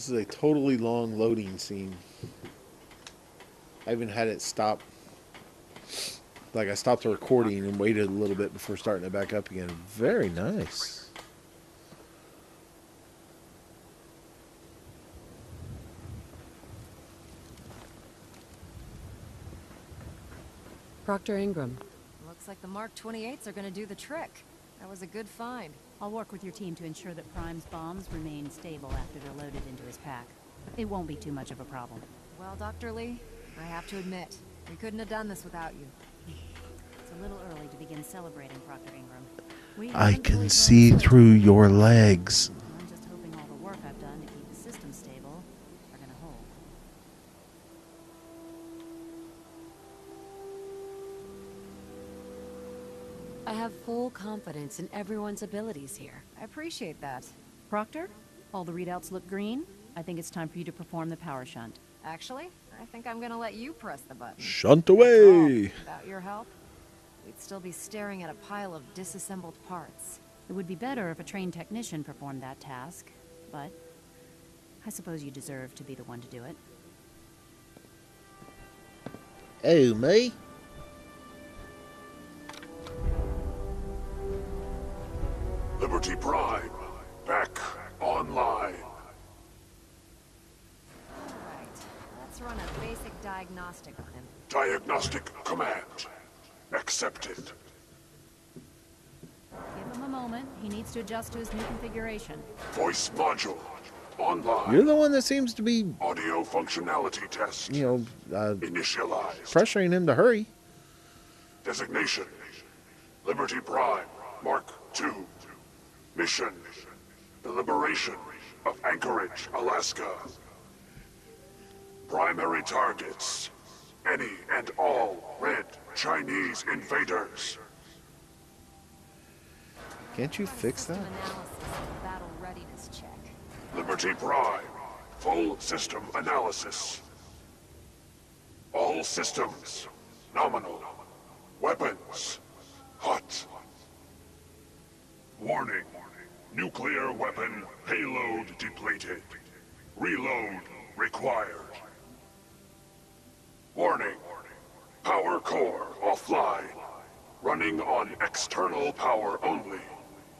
This is a totally long loading scene. I even had it stop. Like I stopped the recording and waited a little bit before starting it back up again. Very nice. Proctor Ingram. Looks like the Mark 28s are gonna do the trick. That was a good find. I'll work with your team to ensure that Prime's bombs remain stable after they're loaded into his pack. It won't be too much of a problem. Well, Dr. Lee, I have to admit, we couldn't have done this without you. It's a little early to begin celebrating, Proctor Ingram. I can see through your legs. I'm just hoping all the work I've done to keep the system stable are gonna hold. I have full confidence in everyone's abilities here. I appreciate that. Proctor, all the readouts look green. I think it's time for you to perform the power shunt. Actually, I think I'm gonna let you press the button. Shunt After all, away. without your help, we'd still be staring at a pile of disassembled parts. It would be better if a trained technician performed that task, but I suppose you deserve to be the one to do it. Oh, me? Liberty Prime, back online. Alright, let's run a basic diagnostic on him. Diagnostic command accepted. Give him a moment. He needs to adjust to his new configuration. Voice module online. You're the one that seems to be, Audio functionality test initialized. pressuring him to hurry. Designation: Liberty Prime, Mark II. Mission: the liberation of Anchorage, Alaska. Primary targets: any and all red Chinese invaders. Can't you fix that? System analysis and battle readiness check. Liberty Prime, full system analysis. All systems nominal. Weapons hot. Warning: nuclear weapon payload depleted. Reload required. Warning: power core offline. Running on external power only.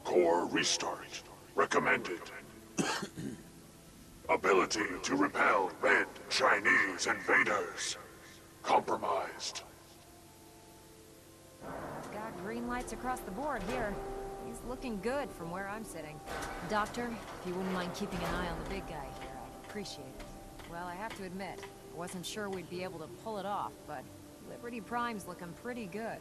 Core restart recommended. Ability to repel red Chinese invaders compromised. Got green lights across the board here. He's looking good from where I'm sitting. Doctor, if you wouldn't mind keeping an eye on the big guy here, I'd appreciate it. Well, I have to admit, I wasn't sure we'd be able to pull it off, but Liberty Prime's looking pretty good.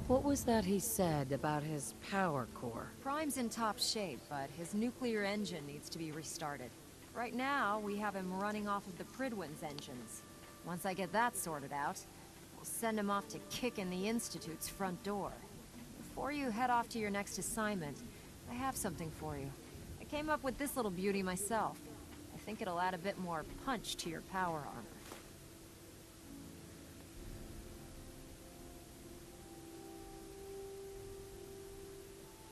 What was that he said about his power core? Prime's in top shape, but his nuclear engine needs to be restarted. Right now, we have him running off of the Pridwin's engines. Once I get that sorted out, we'll send him off to kick in the Institute's front door. Before you head off to your next assignment, I have something for you. I came up with this little beauty myself. I think it'll add a bit more punch to your power armor.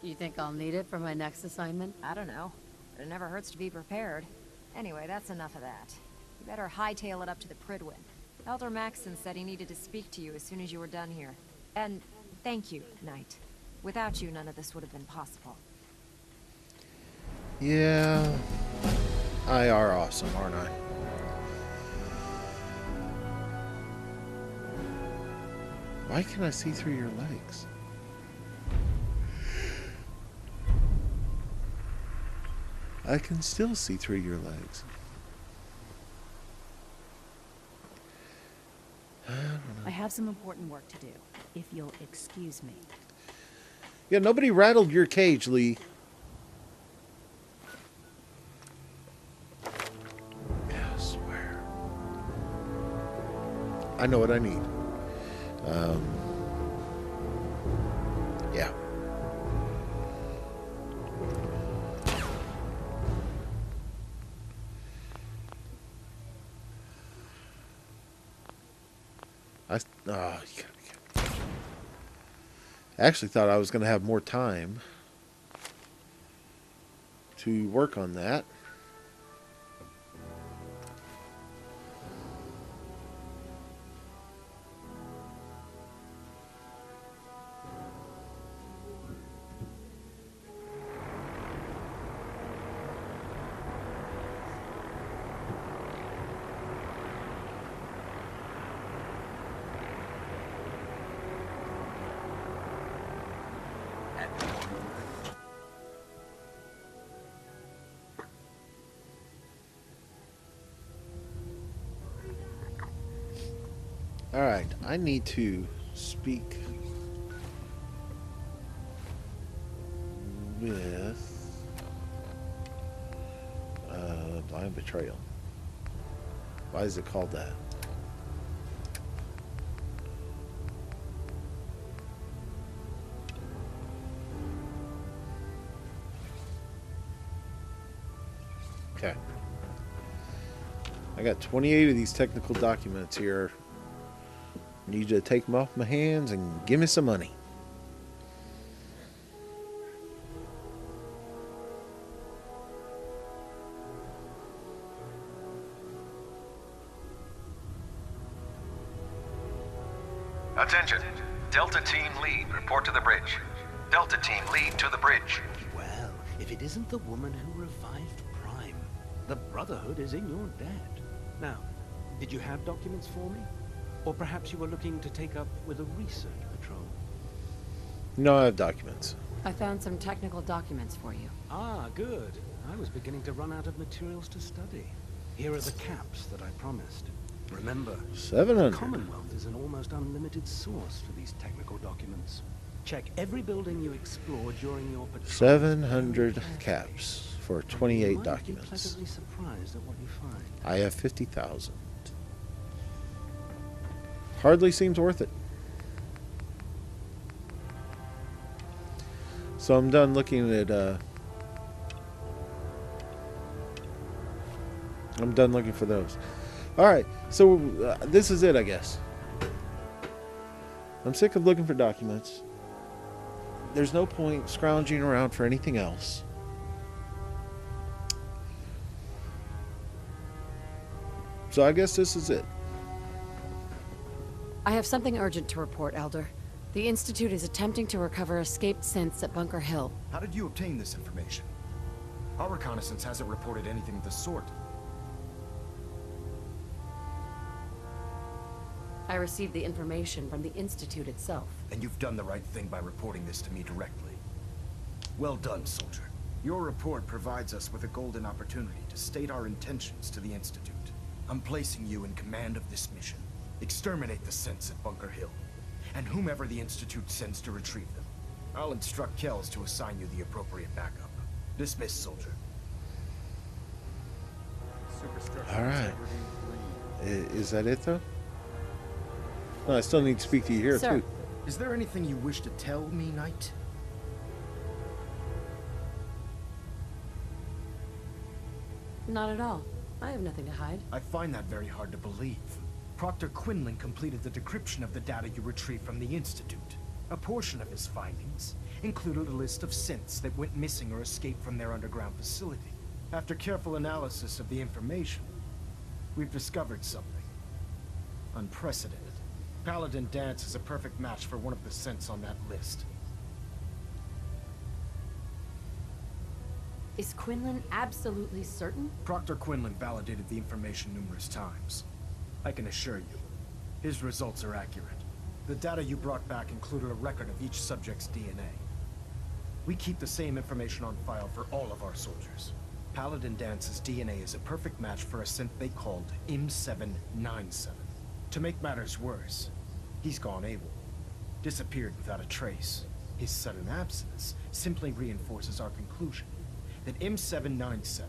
You think I'll need it for my next assignment? I don't know, but it never hurts to be prepared. Anyway, that's enough of that. You better hightail it up to the Pridwin. Elder Maxson said he needed to speak to you as soon as you were done here. And thank you, Knight. Without you, none of this would have been possible. Yeah. I are awesome, aren't I? Why can I see through your legs? I can still see through your legs. I have some important work to do, if you'll excuse me. Yeah, nobody rattled your cage, Lee. I swear. I know what I need. Yeah. I actually thought I was going to have more time. to work on that. Alright, I need to speak with blind betrayal. Why is it called that? Okay. I got 28 of these technical documents here. Need you to take them off my hands and give me some money. Attention. Delta Team Lead, report to the bridge. Delta Team Lead to the bridge. Well, if it isn't the woman who revived Prime, the Brotherhood is in your debt. Now, did you have documents for me? Or perhaps you were looking to take up with a research patrol? No, I have documents. I found some technical documents for you. Ah, good. I was beginning to run out of materials to study. Here are the caps that I promised. Remember, 700. the Commonwealth is an almost unlimited source for these technical documents. Check every building you explore during your patrol. 700 caps for 28 You might be documents. pleasantly surprised at what you find. I have 50,000. Hardly seems worth it. So I'm done looking at I'm done looking for those. Alright, so this is it, I guess. I'm sick of looking for documents. There's no point scrounging around for anything else. So I guess this is it. I have something urgent to report, Elder. The Institute is attempting to recover escaped synths at Bunker Hill. How did you obtain this information? Our reconnaissance hasn't reported anything of the sort. I received the information from the Institute itself. And you've done the right thing by reporting this to me directly. Well done, soldier. Your report provides us with a golden opportunity to state our intentions to the Institute. I'm placing you in command of this mission. Exterminate the synths at Bunker Hill, and whomever the Institute sends to retrieve them. I'll instruct Kells to assign you the appropriate backup. Dismissed, soldier. Alright. Is that it, though? No, I still need to speak to you here, Sir. too. Is there anything you wish to tell me, Knight? Not at all. I have nothing to hide. I find that very hard to believe. Proctor Quinlan completed the decryption of the data you retrieved from the Institute. A portion of his findings included a list of synths that went missing or escaped from their underground facility. After careful analysis of the information, we've discovered something unprecedented. Paladin Danse is a perfect match for one of the synths on that list. Is Quinlan absolutely certain? Proctor Quinlan validated the information numerous times. I can assure you, his results are accurate. The data you brought back included a record of each subject's DNA. We keep the same information on file for all of our soldiers. Paladin Dance's DNA is a perfect match for a synth they called M797. To make matters worse, he's gone AWOL. Disappeared without a trace. His sudden absence simply reinforces our conclusion that M797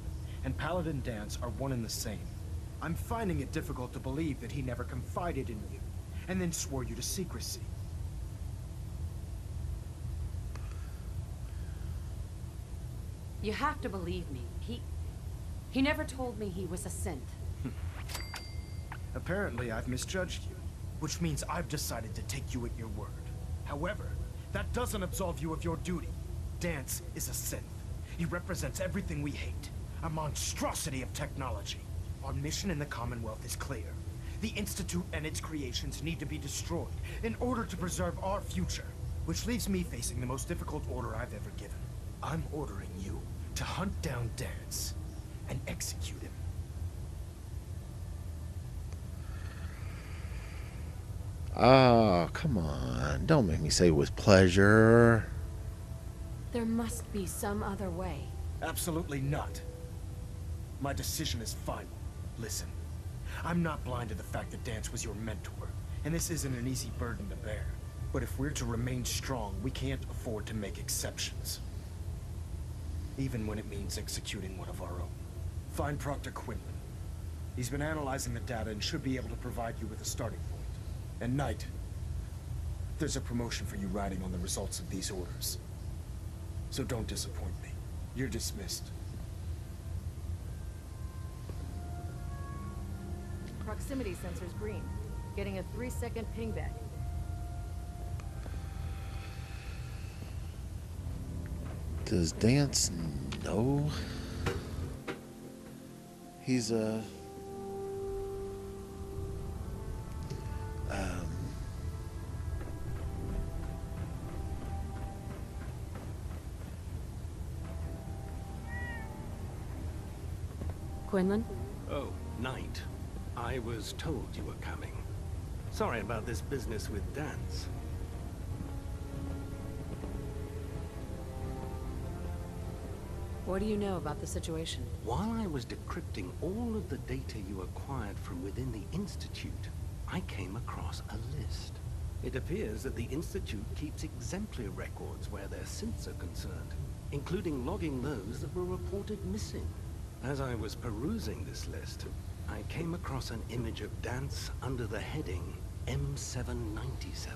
and Paladin Danse are one and the same. I'm finding it difficult to believe that he never confided in you, and then swore you to secrecy. You have to believe me. He never told me he was a synth. Apparently, I've misjudged you, which means I've decided to take you at your word. However, that doesn't absolve you of your duty. Danse is a synth, He represents everything we hate. A monstrosity of technology. Our mission in the Commonwealth is clear. The Institute and its creations need to be destroyed in order to preserve our future. Which leaves me facing the most difficult order I've ever given. I'm ordering you to hunt down Danse and execute him. Ah, come on. Don't make me say with pleasure. There must be some other way. Absolutely not. My decision is final. Listen, I'm not blind to the fact that Danse was your mentor, and this isn't an easy burden to bear. But if we're to remain strong, we can't afford to make exceptions. Even when it means executing one of our own. Find Proctor Quinlan. He's been analyzing the data and should be able to provide you with a starting point. And Knight, there's a promotion for you riding on the results of these orders. So don't disappoint me. You're dismissed. Proximity sensor's green. Getting a 3-second ping back. Does Danse know he's a... Quinlan? Oh, Knight. I was told you were coming. Sorry about this business with Danse. What do you know about the situation? While I was decrypting all of the data you acquired from within the Institute, I came across a list. It appears that the Institute keeps exemplary records where their synths are concerned, including logging those that were reported missing. As I was perusing this list, I came across an image of Danse under the heading M797.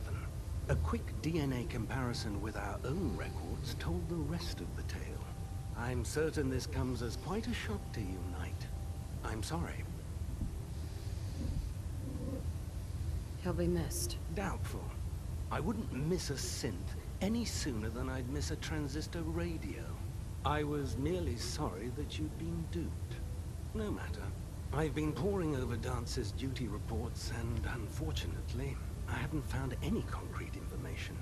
A quick DNA comparison with our own records told the rest of the tale. I'm certain this comes as quite a shock to you, Knight. I'm sorry. He'll be missed. Doubtful. I wouldn't miss a synth any sooner than I'd miss a transistor radio. I was merely sorry that you'd been duped. No matter. I've been poring over Dance's duty reports, and unfortunately, I haven't found any concrete information.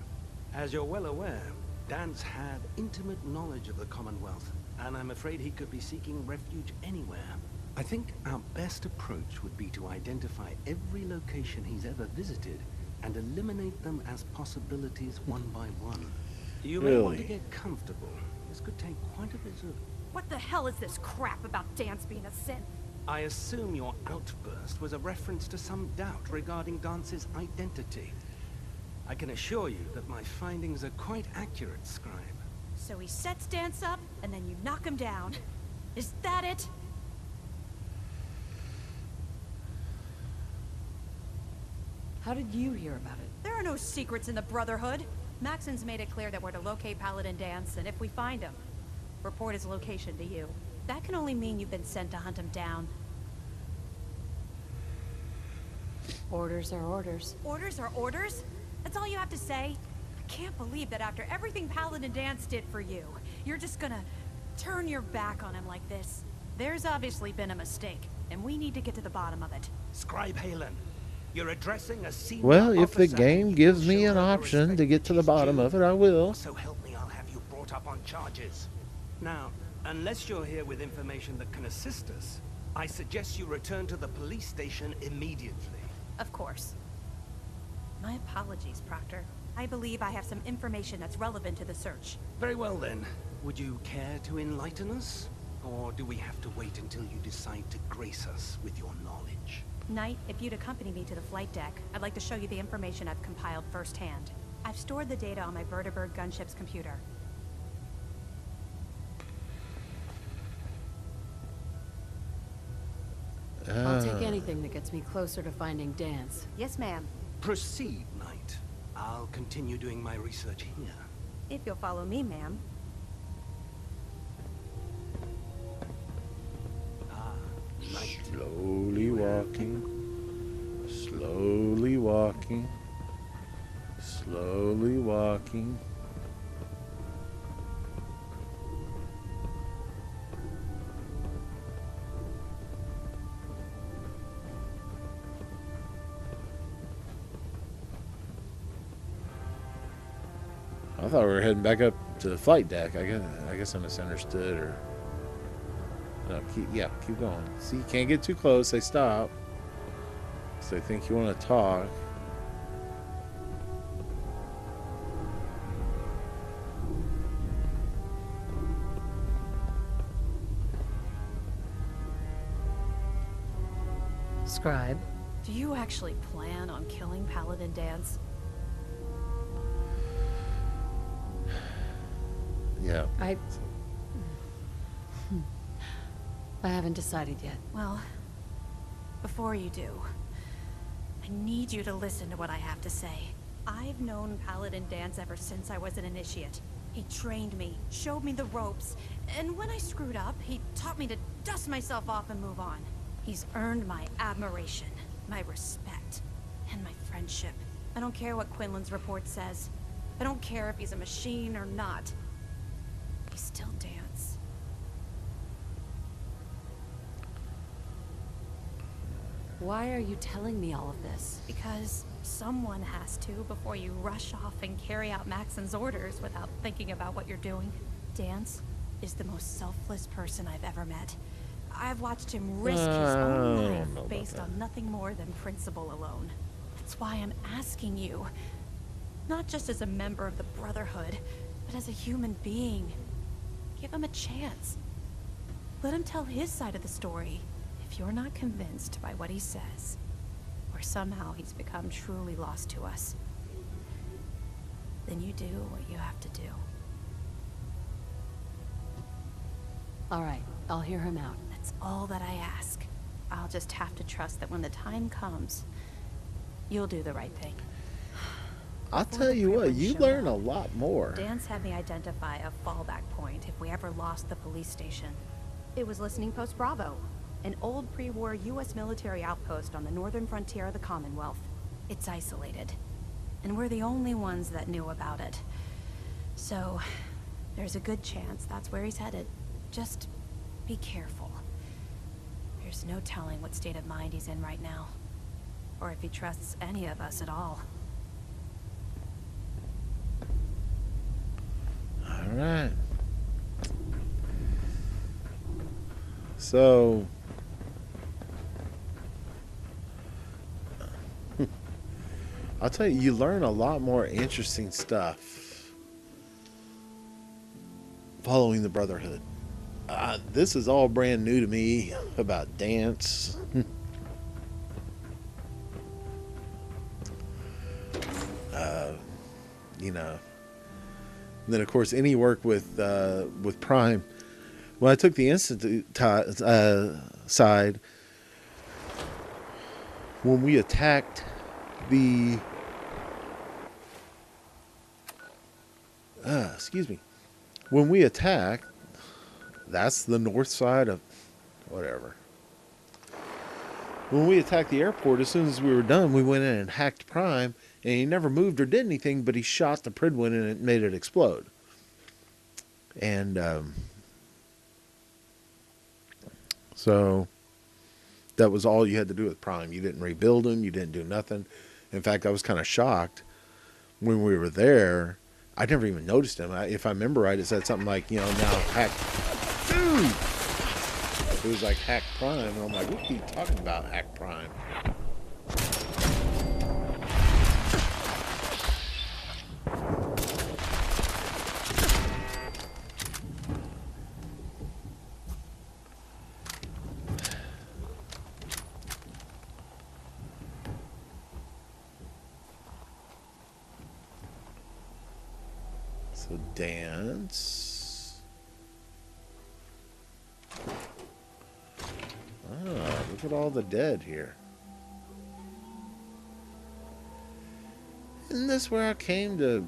As you're well aware, Danse had intimate knowledge of the Commonwealth, and I'm afraid he could be seeking refuge anywhere. I think our best approach would be to identify every location he's ever visited and eliminate them as possibilities one by one. You may want to get comfortable. This could take quite a bit of... What the hell is this crap about Danse being a synth? I assume your outburst was a reference to some doubt regarding Dance's identity. I can assure you that my findings are quite accurate, Scribe. So he sets Danse up, and then you knock him down. Is that it? How did you hear about it? There are no secrets in the Brotherhood. Maxon's made it clear that we're to locate Paladin Danse, and if we find him, report his location to you. That can only mean you've been sent to hunt him down. Orders are orders. Orders are orders? That's all you have to say? I can't believe that after everything Paladin Danse did for you, you're just gonna turn your back on him like this. There's obviously been a mistake, and we need to get to the bottom of it. Scribe Halen, you're addressing a senior Well, if the officer, game and gives you me show an all the option respect to get to the he's bottom due. of it, I will. So help me, I'll have you brought up on charges. Now, unless you're here with information that can assist us, I suggest you return to the police station immediately. Of course. My apologies, Proctor. I believe I have some information that's relevant to the search. Very well then. Would you care to enlighten us? Or do we have to wait until you decide to grace us with your knowledge? Knight, if you'd accompany me to the flight deck, I'd like to show you the information I've compiled firsthand. I've stored the data on my Vertibird gunship's computer. I'll take anything that gets me closer to finding Danse. Yes, ma'am. Proceed, Knight. I'll continue doing my research here. If you'll follow me, ma'am. Knight. Slowly walking, slowly walking, slowly walking. I thought we were heading back up to the flight deck. I guess I misunderstood, or no, keep going. See, you can't get too close. They stop. So they think you want to talk. Scribe. Do you actually plan on killing Paladin Danse? Yeah. I haven't decided yet. Well, before you do, I need you to listen to what I have to say. I've known Paladin Danse ever since I was an initiate. He trained me, showed me the ropes, and when I screwed up, he taught me to dust myself off and move on. He's earned my admiration, my respect, and my friendship. I don't care what Quinlan's report says. I don't care if he's a machine or not. He's still Danse. Why are you telling me all of this? Because someone has to before you rush off and carry out Maxon's orders without thinking about what you're doing. Danse is the most selfless person I've ever met. I've watched him risk his own life based on nothing more than principle alone. That's why I'm asking you, not just as a member of the Brotherhood, but as a human being. Give him a chance. Let him tell his side of the story. If you're not convinced by what he says, or somehow he's become truly lost to us, then you do what you have to do. All right, I'll hear him out. That's all that I ask. I'll just have to trust that when the time comes, you'll do the right thing. I'll tell you what, you learn a lot more. Danse had me identify a fallback point if we ever lost the police station. It was Listening Post Bravo, an old pre-war U.S. military outpost on the northern frontier of the Commonwealth. It's isolated, and we're the only ones that knew about it. So, there's a good chance that's where he's headed. Just be careful. There's no telling what state of mind he's in right now, or if he trusts any of us at all. All right. So, I'll tell you, you learn a lot more interesting stuff following the Brotherhood. This is all brand new to me about Danse. You know. And then, of course, any work with Prime. When I took the Institute side, when we attacked the... excuse me. When we attacked, that's the north side of... whatever. When we attacked the airport, as soon as we were done, we went in and hacked Prime, and he never moved or did anything, but he shot the Pridwin and it made it explode. And so that was all you had to do with Prime. You didn't rebuild him. You didn't do nothing. In fact, I was kind of shocked when we were there. I never even noticed him. If I remember right, it said something like, you know, now hack. Dude! It was like hack Prime. And I'm like, what are you talking about, hack Prime? So Danse. Ah, look at all the dead here. Isn't this where I came to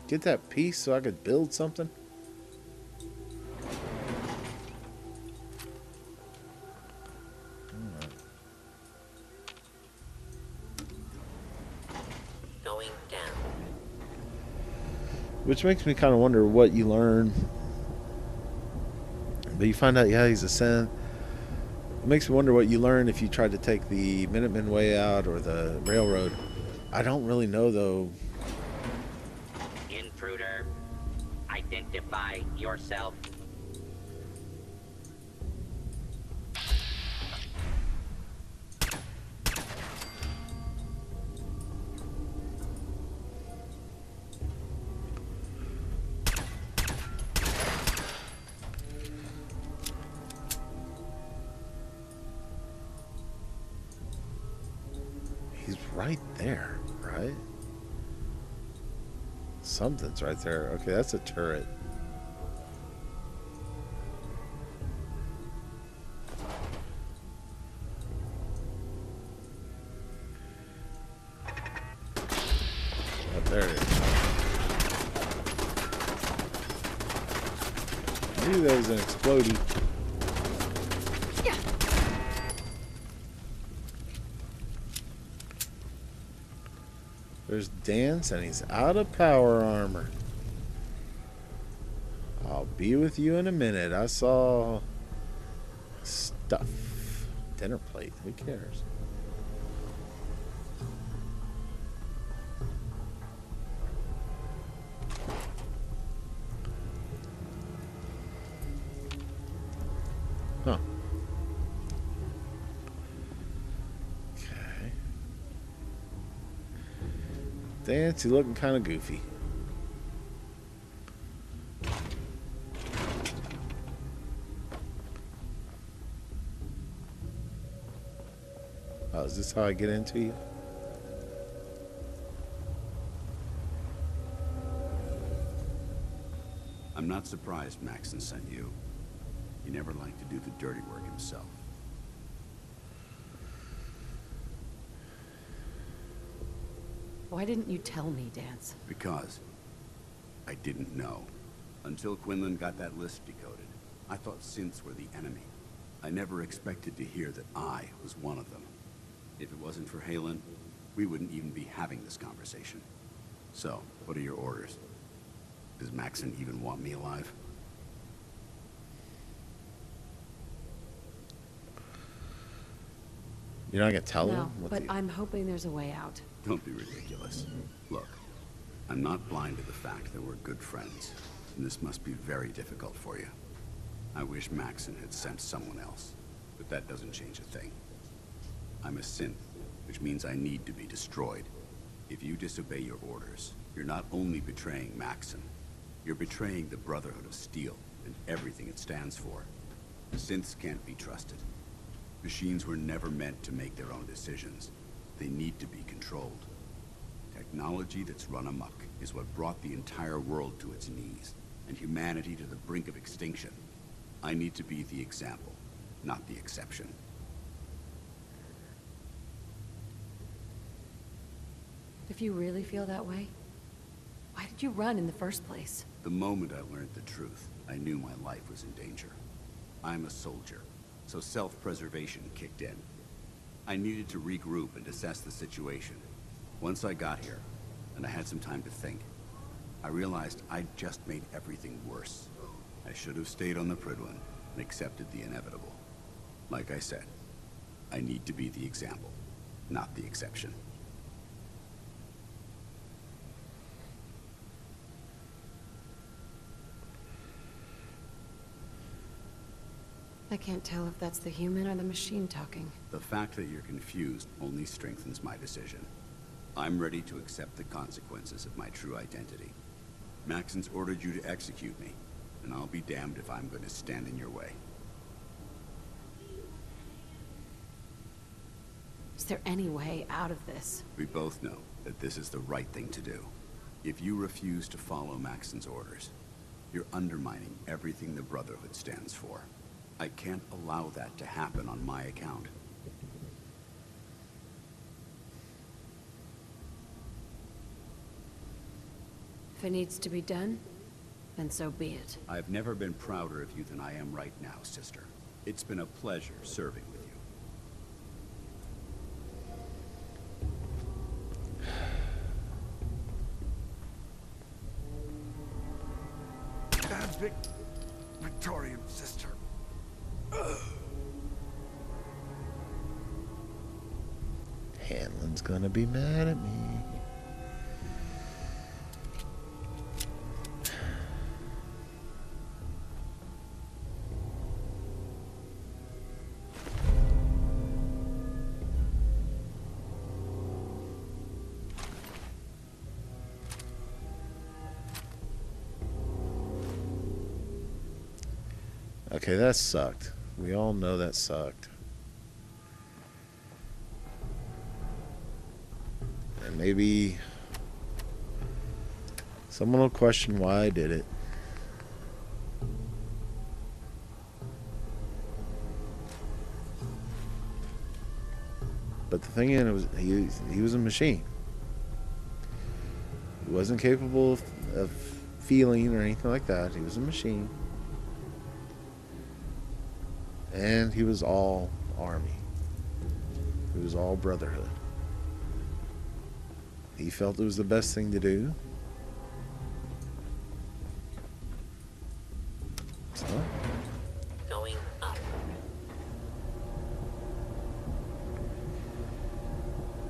get that piece so I could build something? Going down. Which makes me kind of wonder what you learn. But you find out, yeah, he's a synth. It makes me wonder what you learn if you tried to take the Minutemen way out or the railroad. I don't really know, though. intruder. Identify yourself. He's right there, right? Something's right there. Okay, that's a turret. Oh, there it is. I knew that was an explodey. There's Danse, and he's out of power armor. I'll be with you in a minute. I saw stuff. Dinner plate. Who cares? Huh. Okay. Danse, you looking kind of goofy. Oh, is this how I get into you? I'm not surprised Maxon sent you. He never liked to do the dirty work himself. Why didn't you tell me, Danse? Because I didn't know. Until Quinlan got that list decoded, I thought synths were the enemy. I never expected to hear that I was one of them. If it wasn't for Halen, we wouldn't even be having this conversation. So, what are your orders? Does Maxon even want me alive? You're not gonna tell No, him? but I'm hoping there's a way out. Don't be ridiculous. Look, I'm not blind to the fact that we're good friends, and this must be very difficult for you. I wish Maxon had sent someone else, but that doesn't change a thing. I'm a synth, which means I need to be destroyed. If you disobey your orders, you're not only betraying Maxon, you're betraying the Brotherhood of Steel and everything it stands for. Synths can't be trusted. Machines were never meant to make their own decisions. They need to be controlled. Technology that's run amok is what brought the entire world to its knees, and humanity to the brink of extinction. I need to be the example, not the exception. If you really feel that way, why did you run in the first place? The moment I learned the truth, I knew my life was in danger. I'm a soldier, so self-preservation kicked in. I needed to regroup and assess the situation. Once I got here, and I had some time to think, I realized I'd just made everything worse. I should have stayed on the Prydwen and accepted the inevitable. Like I said, I need to be the example, not the exception. I can't tell if that's the human or the machine talking. The fact that you're confused only strengthens my decision. I'm ready to accept the consequences of my true identity. Maxon's ordered you to execute me, and I'll be damned if I'm going to stand in your way. Is there any way out of this? We both know that this is the right thing to do. If you refuse to follow Maxon's orders, you're undermining everything the Brotherhood stands for. I can't allow that to happen on my account. If it needs to be done, then so be it. I've never been prouder of you than I am right now, sister. It's been a pleasure serving with you. That Victorian sister. Hanlon's gonna be mad at me. Okay, that sucked. We all know that sucked. And maybe someone will question why I did it. But the thing is, he was a machine. He wasn't capable of feeling or anything like that. He was a machine. And he was all Army. He was all Brotherhood. He felt it was the best thing to do. So, Going up.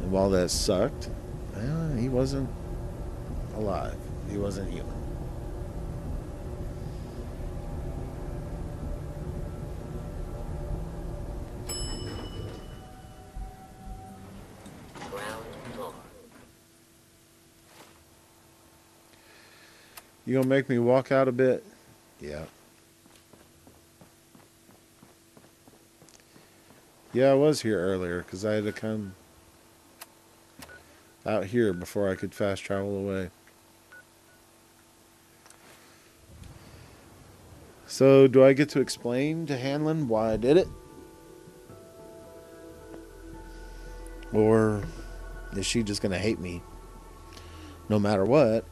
and while that sucked, well, he wasn't alive. He wasn't human. Ground floor. You gonna make me walk out a bit? Yeah. Yeah, I was here earlier because I had to come out here before I could fast travel away. So, do I get to explain to Hanlon why I did it? Or is she just going to hate me no matter what?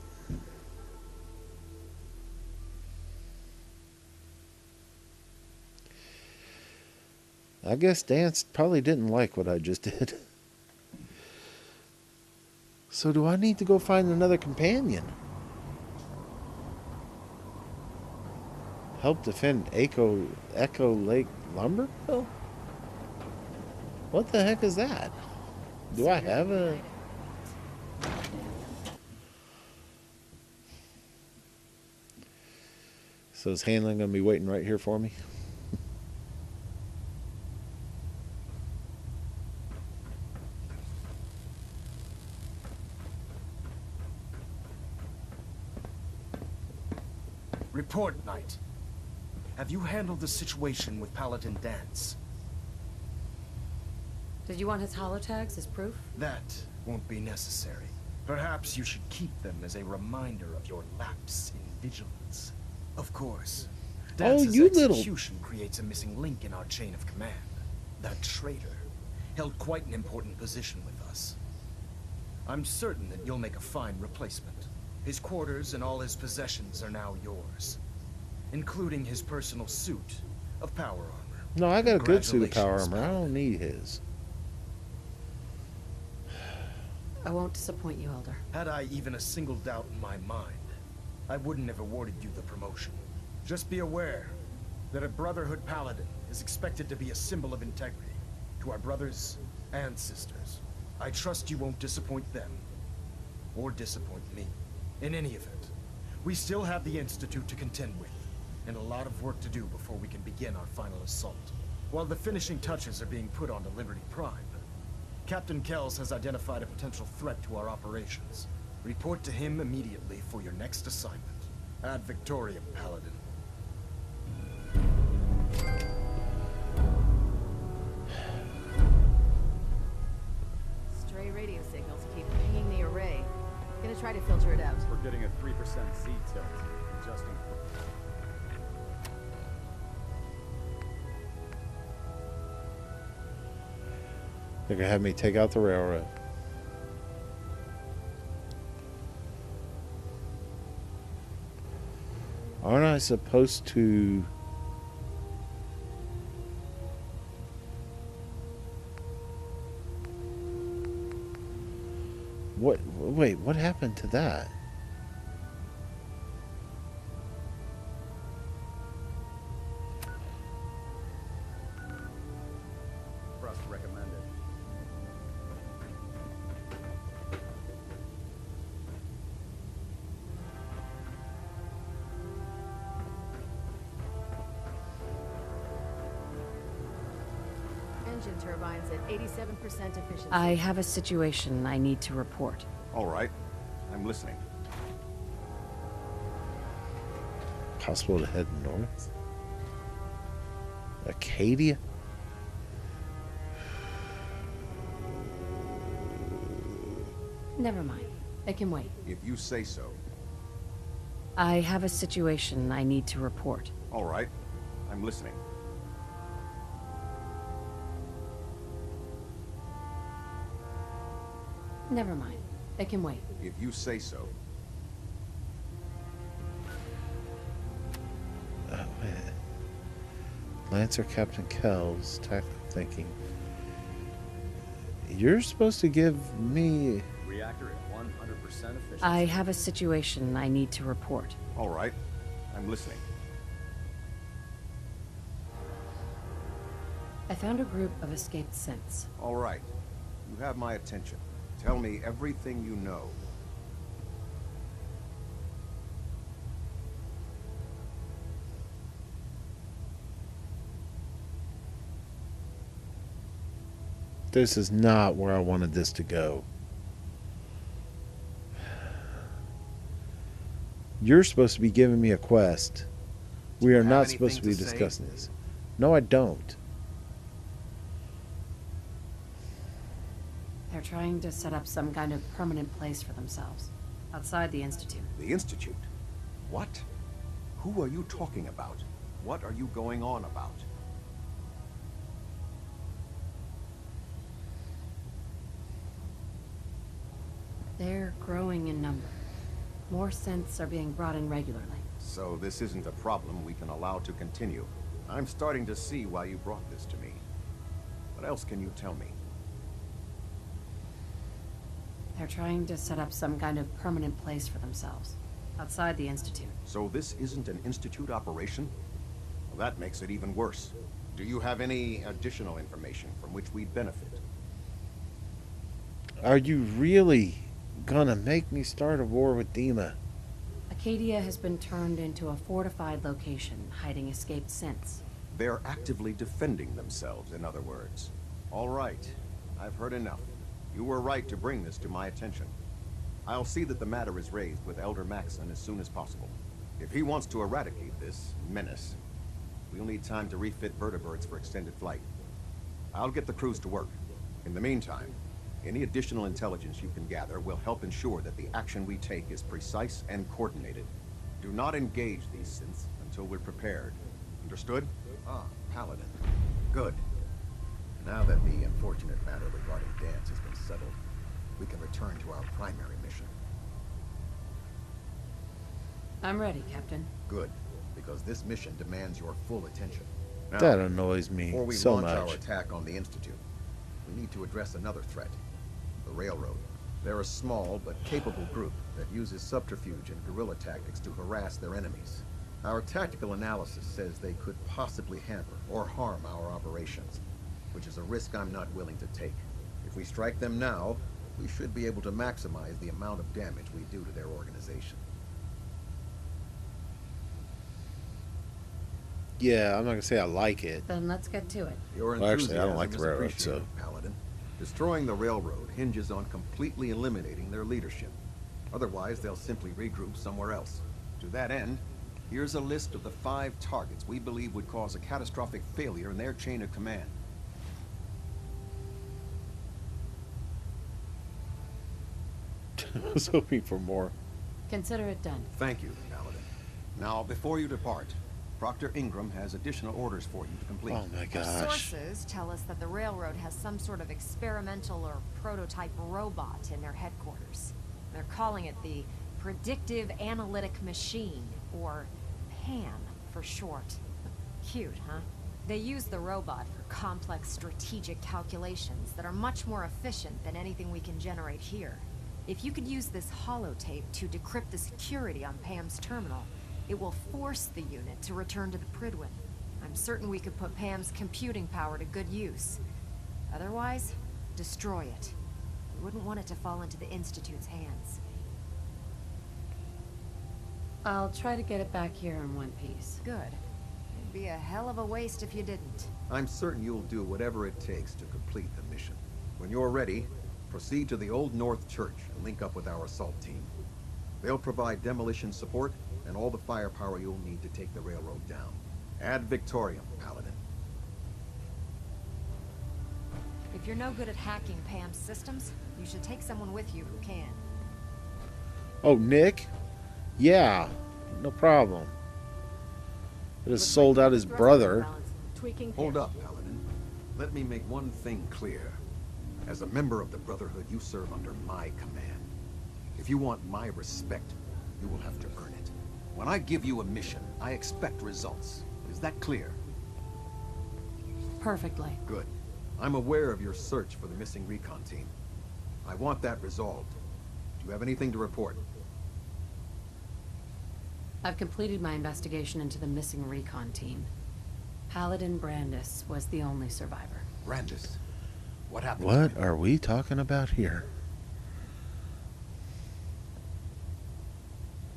I guess Danse probably didn't like what I just did. So do I need to go find another companion? Help defend Echo Lake Lumberville? What the heck is that? Do I have a... So is Hanlon going to be waiting right here for me? Report, Knight. Have you handled the situation with Paladin Danse? Did you want his holotags as proof? That won't be necessary. Perhaps you should keep them as a reminder of your lapse in vigilance. Of course. Dance's you little... execution creates a missing link in our chain of command. That traitor held quite an important position with us. I'm certain that you'll make a fine replacement. His quarters and all his possessions are now yours, including his personal suit of power armor. No, I got a good suit of power armor. I don't need his. I won't disappoint you, Elder. Had I even a single doubt in my mind, I wouldn't have awarded you the promotion. Just be aware that a Brotherhood Paladin is expected to be a symbol of integrity to our brothers and sisters. I trust you won't disappoint them, or disappoint me. In any event, we still have the Institute to contend with, and a lot of work to do before we can begin our final assault. While the finishing touches are being put onto Liberty Prime, Captain Kells has identified a potential threat to our operations. Report to him immediately for your next assignment. Ad Victoriam, Paladin. Stray radio signals keep pinging the array. Gonna try to filter it out. We're getting a 3% Z tilt. Adjusting for... They're going to have me take out the railroad. Aren't I supposed to... What? Wait, what happened to that? Thrust recommended. Engine turbines at 87% efficiency. I have a situation I need to report. All right. I'm listening. Possible to head north? Acadia? Never mind. It can wait. If you say so. I have a situation I need to report. All right. I'm listening. Never mind. It can wait. If you say so. Oh, man. Lancer Captain Kells, tactical thinking. You're supposed to give me... Reactor at 100% efficiency. I have a situation I need to report. All right. I'm listening. I found a group of escaped synths. All right. You have my attention. Tell me everything you know. This is not where I wanted this to go. You're supposed to be giving me a quest. We are not supposed to be discussing this. No, I don't. They're trying to set up some kind of permanent place for themselves. Outside the Institute. The Institute? What? Who are you talking about? What are you going on about? They're growing in number. More synths are being brought in regularly. So this isn't a problem we can allow to continue. I'm starting to see why you brought this to me. What else can you tell me? They're trying to set up some kind of permanent place for themselves. Outside the Institute. So this isn't an Institute operation? Well, that makes it even worse. Do you have any additional information from which we'd benefit? Are you really gonna make me start a war with Dima? Acadia has been turned into a fortified location, hiding escaped synths. They're actively defending themselves, in other words. All right. I've heard enough. You were right to bring this to my attention. I'll see that the matter is raised with Elder Maxon as soon as possible. If he wants to eradicate this menace, we'll need time to refit vertibirds for extended flight. I'll get the crews to work. In the meantime, any additional intelligence you can gather will help ensure that the action we take is precise and coordinated. Do not engage these synths until we're prepared. Understood? Ah, Paladin. Good. Now that the unfortunate matter regarding Danse has been settled, we can return to our primary mission. I'm ready, Captain. Good, because this mission demands your full attention. Now, that annoys me before we so launch much. our attack on the Institute, we need to address another threat. The Railroad. They're a small but capable group that uses subterfuge and guerrilla tactics to harass their enemies. Our tactical analysis says they could possibly hamper or harm our operations, which is a risk I'm not willing to take. If we strike them now, we should be able to maximize the amount of damage we do to their organization. Yeah, I'm not gonna say I like it. Then let's get to it. Your Well, actually, I don't like the enthusiasm is railroad, so... appreciated, Paladin. Destroying the railroad hinges on completely eliminating their leadership. Otherwise, they'll simply regroup somewhere else. To that end, here's a list of the 5 targets we believe would cause a catastrophic failure in their chain of command. I was hoping for more. Consider it done. Thank you, Paladin. Now, before you depart, Proctor Ingram has additional orders for you to complete. Oh my Our gosh. sources tell us that the railroad has some sort of experimental or prototype robot in their headquarters. They're calling it the Predictive Analytic Machine, or PAM for short. Cute, huh? They use the robot for complex strategic calculations that are much more efficient than anything we can generate here. If you could use this holotape to decrypt the security on PAM's terminal, it will force the unit to return to the Pridwin. I'm certain we could put PAM's computing power to good use. Otherwise, destroy it. We wouldn't want it to fall into the Institute's hands. I'll try to get it back here in one piece. Good. It'd be a hell of a waste if you didn't. I'm certain you'll do whatever it takes to complete the mission. When you're ready, proceed to the Old North Church and link up with our assault team. They'll provide demolition support and all the firepower you'll need to take the railroad down. Ad Victoriam, Paladin. If you're no good at hacking Pam's systems, you should take someone with you who can. Oh, Nick? Yeah, no problem. I just sold out his brother. Hold up, Paladin. Let me make one thing clear. As a member of the Brotherhood, you serve under my command. If you want my respect, you will have to earn it. When I give you a mission, I expect results. Is that clear? Perfectly. Good. I'm aware of your search for the missing recon team. I want that resolved. Do you have anything to report? I've completed my investigation into the missing recon team. Paladin Brandis was the only survivor. Brandis? What happened? What are we talking about here?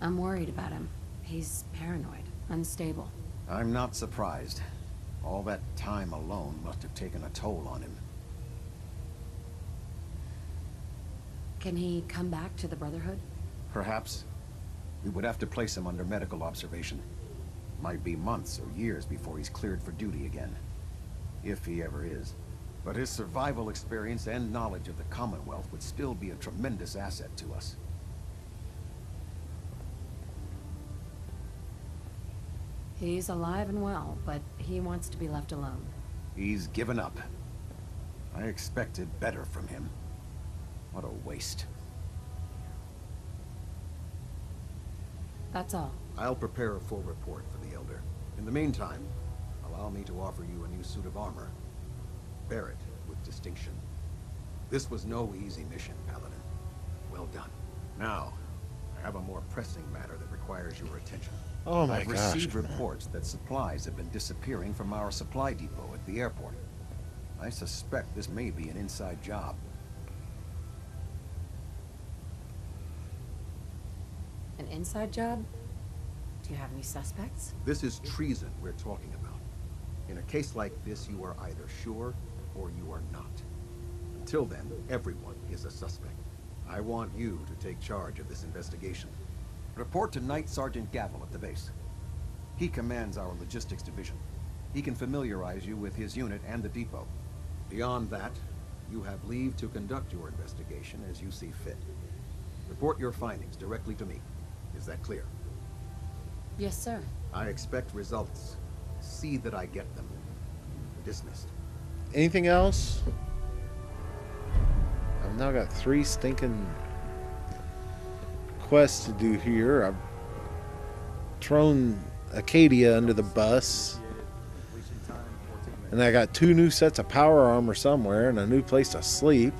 I'm worried about him. He's paranoid, unstable. I'm not surprised. All that time alone must have taken a toll on him. Can he come back to the Brotherhood? Perhaps. We would have to place him under medical observation. Might be months or years before he's cleared for duty again. If he ever is. But his survival experience and knowledge of the Commonwealth would still be a tremendous asset to us. He's alive and well, but he wants to be left alone. He's given up. I expected better from him. What a waste. That's all. I'll prepare a full report for the Elder. In the meantime, allow me to offer you a new suit of armor. Bear it with distinction. This was no easy mission, Paladin. Well done. Now, I have a more pressing matter that requires your attention. Oh my I've gosh. received reports that supplies have been disappearing from our supply depot at the airport. I suspect this may be an inside job. An inside job? Do you have any suspects? This is treason we're talking about. In a case like this, you are either sure or you are not. Until then, everyone is a suspect. I want you to take charge of this investigation. Report to Night Sergeant Gavel at the base. He commands our logistics division. He can familiarize you with his unit and the depot. Beyond that, you have leave to conduct your investigation as you see fit. Report your findings directly to me. Is that clear? Yes, sir. I expect results. See that I get them. Dismissed. Anything else? I've now got 3 stinking quests to do here. I've thrown Acadia under the bus. And I got 2 new sets of power armor somewhere and a new place to sleep.